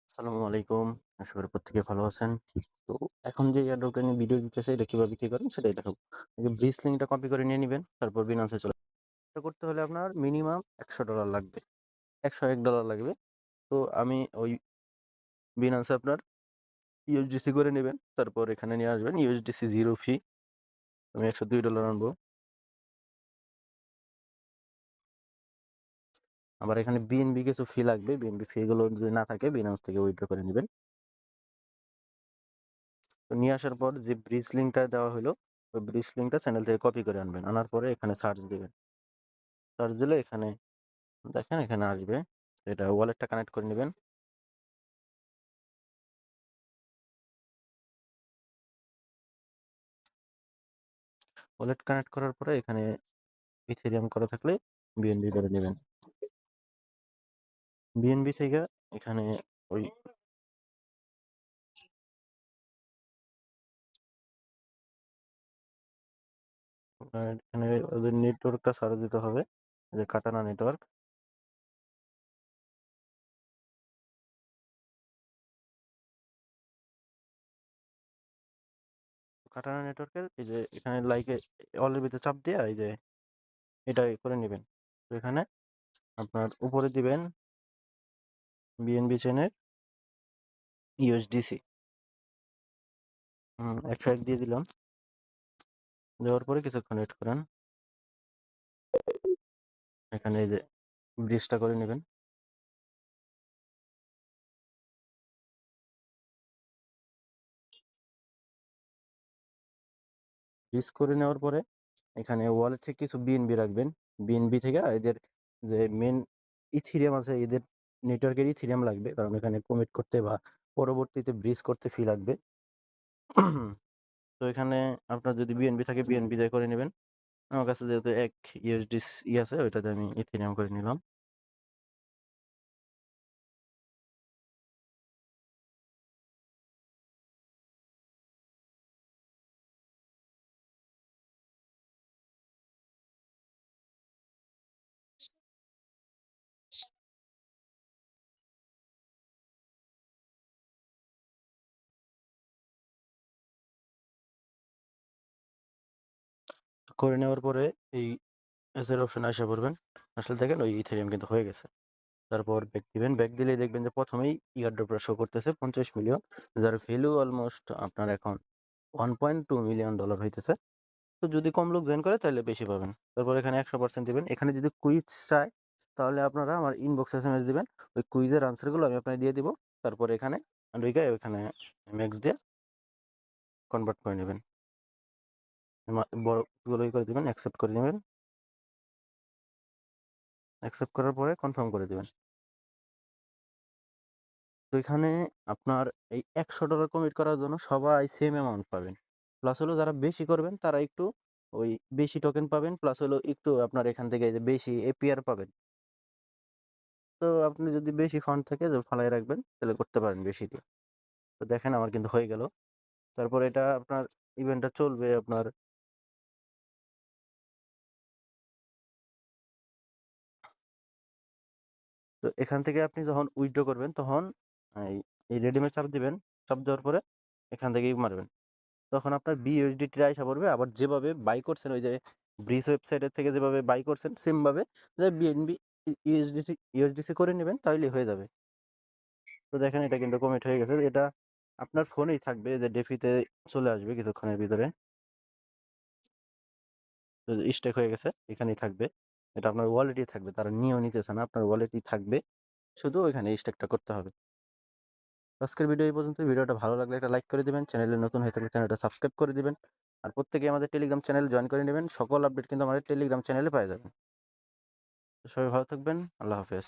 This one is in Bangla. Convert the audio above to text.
আসসালামু আলাইকুম। আশা করি প্রত্যেকে ভালো আছেন। তো এখন যে এয়ারড্রপটা নিয়ে ভিডিও দিতেছি এটা কিভাবে কি করেন সেটাই দেখাবো। এই যে ব্রিজ লিঙ্কটা কপি করে নিয়ে নিবেন। তারপর বিনান্সে চলে এটা করতে হলে আপনার মিনিমাম $100 লাগবে। $101 লাগবে। তো আমি ওই বিনান্সে আপনার ইউএসডিসি করে নিবেন। তারপর এখানে নিয়ে আসবেন। ইউএসডিসি 0 ফি। আমি $102 আনবো। আবার এখানে বিএনবি কিছু ফি লাগবে। বিএনবি ফি গুলো যদি না থাকে বিনান্স থেকে উইথড্র করে নিবেন। তো নিয়ে আসার পর যে ব্রিজ লিঙ্কটা দেওয়া হলো ওই ব্রিজ লিঙ্কটা চ্যানেল থেকে কপি করে আনবেন। আনার পরে এখানে সার্চ দিবেন। সার্চ দিলে এখানে দেখেন এখানে আসবে। এটা ওয়ালেটটা কানেক্ট করে নেবেন। ওয়ালেট কানেক্ট করার পরে এখানে ইথেরিয়াম করা থাকলে বিএনবি করে নেবেন। বিএনবি থেকে এখানে ওই এখানে ওদের নেটওয়ার্কটা সারা দিতে হবে, যে কাটানা নেটওয়ার্ক। কাটানা নেটওয়ার্কের এই যে এখানে লাইকে অলের ভিতরে চাপ দিয়ে এই যে এটা করে নেবেন। তো এখানে আপনার উপরে দিবেন বিএনবি চেনের ইউএসডিসি 101 দিয়ে দিলাম। দেওয়ার পরে কিছুক্ষণ ওয়েট করেন। এখানে এই যে ব্রিজটা করে নেবেন। ব্রিজ করে নেওয়ার পরে এখানে ওয়ালেট থেকে কিছু বিএনবি রাখবেন। বিএনবি থেকে এদের যে মেন ইথিরিয়াম আছে এদের নেটওয়ার্কের ইথিরিয়াম লাগবে, কারণ এখানে কমিট করতে বা পরবর্তীতে ব্রিজ করতে ফি লাগবে। তো এখানে আপনার যদি বিএনবি থাকে বিএনবি দিয়ে করে নেবেন। আমার কাছে যেহেতু এক ইউএসডি আছে ওইটাতে আমি ইথিরিয়াম করে নিলাম। করে নেওয়ার পরে এই এসের অপশনে আসা পড়বেন। আসলে দেখেন ওই ইথেরিয়াম কিন্তু হয়ে গেছে। তারপর ব্যাক দিবেন। ব্যাক দিলেই দেখবেন যে প্রথমেই ইয়ারড্রপটা শো করতেছে 50 মিলিয়ন, যার ভ্যালু অলমোস্ট আপনার এখন $1.2 মিলিয়ন হইতেছে। তো যদি কম লোক জয়েন করে তাহলে বেশি পাবেন। তারপর এখানে 100% দিবেন। এখানে যদি কুইজ চায় তাহলে আপনারা আমার ইনবক্স এসএমএস দিবেন। ওই কুইজের আনসারগুলো আমি আপনাকে দিয়ে দিব। তারপর এখানে ঢুইকা ওইখানে ম্যাক্স দিয়ে কনভার্ট করে নেবেন। বড়গুলোই করে দিবেন, অ্যাকসেপ্ট করে নেবেন। অ্যাকসেপ্ট করার পরে কনফার্ম করে দিবেন। তো এখানে আপনার এই $100 কমিট করার জন্য সবাই সেম অ্যামাউন্ট পাবেন। প্লাস হলো যারা বেশি করবেন তারা একটু ওই বেশি টোকেন পাবেন। প্লাস হলো একটু আপনার এখান থেকে যে বেশি এপিআর পাবেন। তো আপনি যদি বেশি ফান্ড থাকে যে ফালায় রাখবেন তাহলে করতে পারেন বেশি দিয়ে। তো দেখেন আমার কিন্তু হয়ে গেল। তারপর এটা আপনার ইভেন্টটা চলবে আপনার তো এখান থেকে আপনি যখন উইথড্র করবেন তখন এই এই রেডিমে চাপ দিবেন। চাপ দেওয়ার পরে এখান থেকেই মারবেন। তখন আপনার বিইউএসডিটি আইসা পড়বে। আবার যেভাবে বাই করছেন ওই যে ব্রিজ ওয়েবসাইটের থেকে যেভাবে বাই করছেন সেমভাবে যে বিএনবি ইউএসডিসি করে নেবেন তাইলেই হয়ে যাবে। তো দেখেন এটা কিন্তু কমিট হয়ে গেছে। এটা আপনার ফোনেই থাকবে, যে ডেফিতে চলে আসবে কিছুক্ষণের ভিতরে। তো স্টেক হয়ে গেছে এখানেই থাকবে। এটা আপনার ওয়ালেটই থাকবে, তারা নিয়েও নিতেছে না, আপনার ওয়ালেটই থাকবে, শুধু ওইখানে স্টেকটা করতে হবে। আজকের ভিডিও এই পর্যন্ত। ভিডিওটা ভালো লাগলে একটা লাইক করে দিবেন, চ্যানেলে নতুন হয়ে থাকলে চ্যানেলটা সাবস্ক্রাইব করে দিবেন। আর প্রত্যেকে আমাদের টেলিগ্রাম চ্যানেল জয়েন করে নেবেন। সকল আপডেট কিন্তু আমাদের টেলিগ্রাম চ্যানেলে পেয়ে যাবেন। তো সবাই ভালো থাকবেন। আল্লাহ হাফেজ।